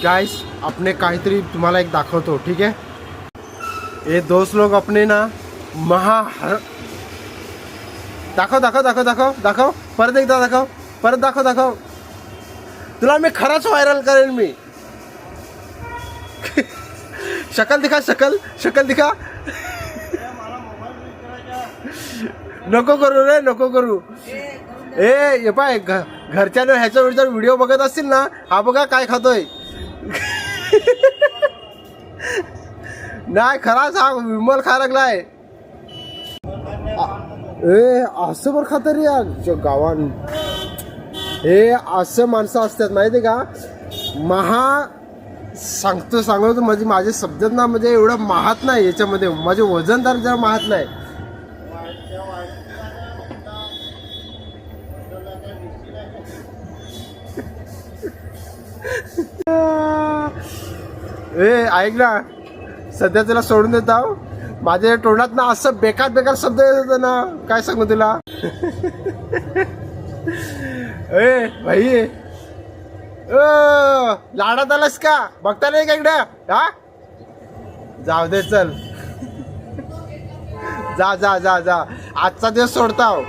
Guys अपने काहीतरी तुम्हाला एक दाखवतो, ठीक है। ये दोस्त लोग अपने ना दाखव दाखव दाखव दाखव दाखव परत एकदा दाखव, परत दाखव दाखव, तुला मी खरंच व्हायरल करेन मी। शकल दिखा, शकल शकल दिखा। नको करू रे, नको करू। हे पाय घरच्यानं ह्याच्या व्हिडिओ बघत असतील ना, हा बघा काय खातोय। नाही खराच हा विमल खा लागलाय। असं बरं खात रे या गावान। हे असं माणसं असतात माहिती का। सांगतो म्हणजे माझे शब्द ना म्हणजे एवढं माहत नाही याच्यामध्ये, माझे वजनदार जरा माहत नाही। ऐक ना, सध्या तुला सोडून देत आहो। माझ्या तोंडात ना असं बेकार बेकार शब्द येत होते ना, काय सांगू तुला। भाई लाडात आलास का, बघता नाही का इकडे। हा जाऊ दे चल, जा जा जा जा, आजचा दिवस सोडताव।